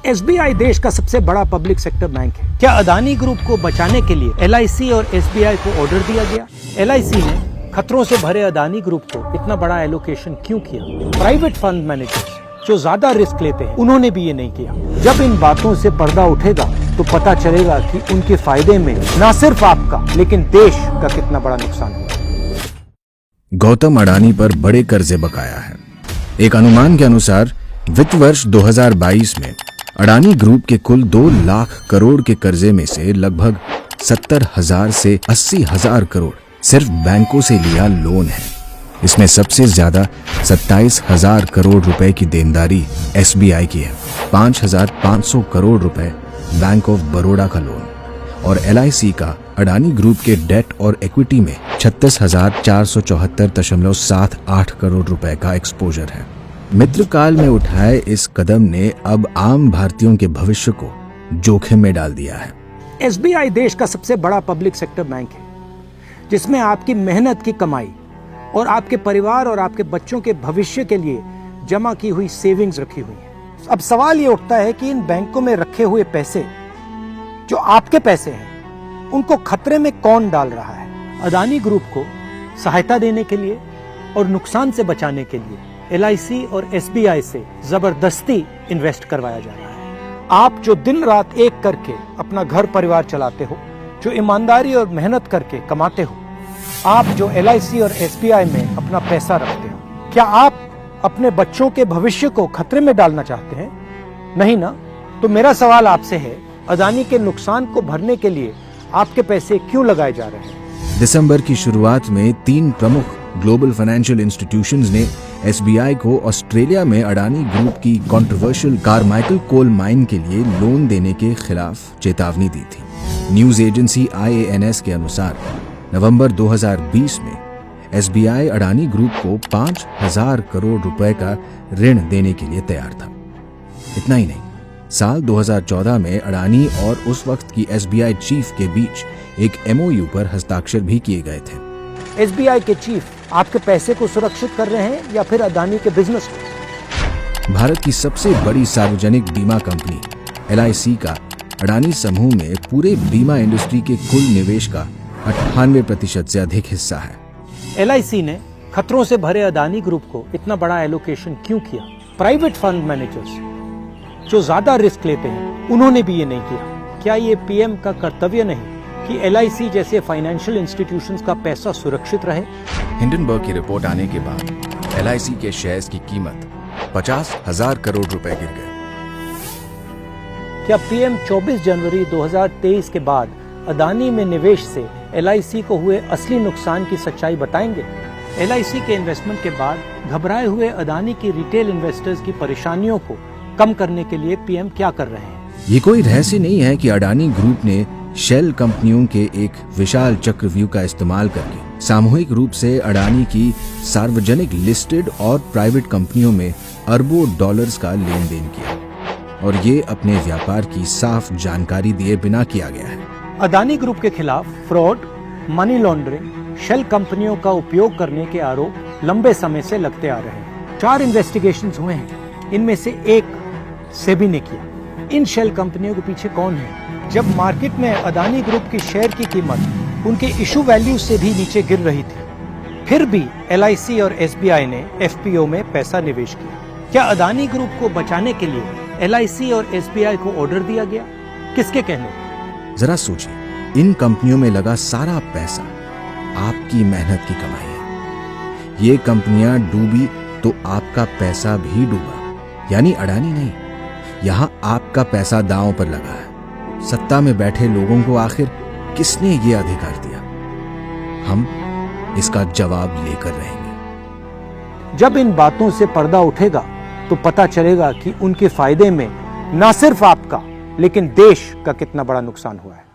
SBI देश का सबसे बड़ा पब्लिक सेक्टर बैंक है। क्या अदानी ग्रुप को बचाने के लिए एलआईसी और एसबीआई को ऑर्डर दिया गया? एलआईसी ने खतरों से भरे अदानी ग्रुप को इतना बड़ा एलोकेशन क्यों किया? प्राइवेट फंड मैनेजर्स जो ज्यादा रिस्क लेते हैं उन्होंने भी ये नहीं किया। जब इन बातों से पर्दा उठेगा तो पता चलेगा कि उनके फायदे में न सिर्फ आपका लेकिन देश का कितना बड़ा नुकसान हुआ। गौतम अडानी पर बड़े कर्जे बकाया है। एक अनुमान के अनुसार वित्त वर्ष 2022 में अडानी ग्रुप के कुल 2 लाख करोड़ के कर्जे में से लगभग 70,000 से 80,000 करोड़ सिर्फ बैंकों से लिया लोन है। इसमें सबसे ज्यादा 27,000 करोड़ रुपए की देनदारी एसबीआई की है, 5,500 करोड़ रुपए बैंक ऑफ बड़ौदा का लोन और एलआईसी का अडानी ग्रुप के डेट और इक्विटी में 36,474.78 करोड़ रुपए का एक्सपोजर है। मित्रकाल में उठाए इस कदम ने अब आम भारतीयों के भविष्य को जोखिम में डाल दिया है। एसबीआई देश का सबसे बड़ा पब्लिक सेक्टर बैंक है जिसमें आपकी मेहनत की कमाई और आपके परिवार और आपके बच्चों के भविष्य के लिए जमा की हुई सेविंग्स रखी हुई है। अब सवाल ये उठता है कि इन बैंकों में रखे हुए पैसे जो आपके पैसे हैं उनको खतरे में कौन डाल रहा है? अदानी ग्रुप को सहायता देने के लिए और नुकसान से बचाने के लिए एलआईसी और एसबीआई से जबरदस्ती इन्वेस्ट करवाया जा रहा है। आप जो दिन रात एक करके अपना घर परिवार चलाते हो, जो ईमानदारी और मेहनत करके कमाते हो, आप जो एलआईसी और एसबीआई में अपना पैसा रखते हो, क्या आप अपने बच्चों के भविष्य को खतरे में डालना चाहते हैं? नहीं ना? तो मेरा सवाल आपसे है, अदानी के नुकसान को भरने के लिए आपके पैसे क्यों लगाए जा रहे हैं? दिसंबर की शुरुआत में 3 प्रमुख ग्लोबल फाइनेंशियल इंस्टीट्यूशंस ने एसबीआई को ऑस्ट्रेलिया में अडानी ग्रुप की कंट्रोवर्शियल कारमाइकल कोल माइन के लिए लोन देने के खिलाफ चेतावनी दी थी। न्यूज एजेंसी IANS के अनुसार नवंबर 2020 में एसबीआई अडानी ग्रुप को 5,000 करोड़ रुपए का ऋण देने के लिए तैयार था। इतना ही नहीं, साल 2014 में अडानी और उस वक्त की एसबीआई चीफ के बीच एक MOU पर हस्ताक्षर भी किए गए थे। एसबीआई के चीफ आपके पैसे को सुरक्षित कर रहे हैं या फिर अदानी के बिजनेस को? भारत की सबसे बड़ी सार्वजनिक बीमा कंपनी एलआईसी का अडानी समूह में पूरे बीमा इंडस्ट्री के कुल निवेश का 98% से अधिक हिस्सा है। एलआईसी ने खतरों से भरे अदानी ग्रुप को इतना बड़ा एलोकेशन क्यों किया? प्राइवेट फंड मैनेजर्स जो ज्यादा रिस्क लेते हैं उन्होंने भी ये नहीं किया। क्या ये पीएम का कर्तव्य नहीं कि एलआईसी जैसे फाइनेंशियल इंस्टीट्यूशंस का पैसा सुरक्षित रहे? हिंडनबर्ग की रिपोर्ट आने के बाद एलआईसी के शेयर्स की कीमत 50,000 करोड़ रुपए गिर गए। क्या पीएम 24 जनवरी 2023 के बाद अदानी में निवेश से एलआईसी को हुए असली नुकसान की सच्चाई बताएंगे? एलआईसी के इन्वेस्टमेंट के बाद घबराए हुए अदानी की रिटेल इन्वेस्टर्स की परेशानियों को कम करने के लिए पीएम क्या कर रहे हैं? ये कोई रहस्य नहीं है कि अडानी ग्रुप ने शेल कंपनियों के एक विशाल चक्रव्यूह का इस्तेमाल करके सामूहिक रूप से अडानी की सार्वजनिक लिस्टेड और प्राइवेट कंपनियों में अरबों डॉलर्स का लेन देन किया और ये अपने व्यापार की साफ जानकारी दिए बिना किया गया है। अदानी ग्रुप के खिलाफ फ्रॉड, मनी लॉन्ड्रिंग, शेल कंपनियों का उपयोग करने के आरोप लंबे समय से लगते आ रहे हैं। 4 इन्वेस्टिगेशंस हुए हैं, इनमें से एक सेबी ने किया। इन शेल कंपनियों के पीछे कौन है? जब मार्केट में अदानी ग्रुप की शेयर की कीमत उनके इशू वैल्यू से भी नीचे गिर रही थी, फिर भी एलआईसी और एसबीआई ने एफपीओ में पैसा निवेश किया। क्या अदानी ग्रुप को बचाने के लिए एलआईसी और एसबीआई को ऑर्डर दिया गया? किसके कहने? जरा सोचिए, इन कंपनियों में लगा सारा पैसा आपकी मेहनत की कमाई है। ये कंपनियां डूबी तो आपका पैसा भी डूबा, यानी अडानी नहीं, यहाँ आपका पैसा दांव पर लगा है। सत्ता में बैठे लोगों को आखिर किसने ये अधिकार दिया? हम इसका जवाब लेकर रहेंगे। जब इन बातों से पर्दा उठेगा तो पता चलेगा कि उनके फायदे में न सिर्फ आपका लेकिन देश का कितना बड़ा नुकसान हुआ है।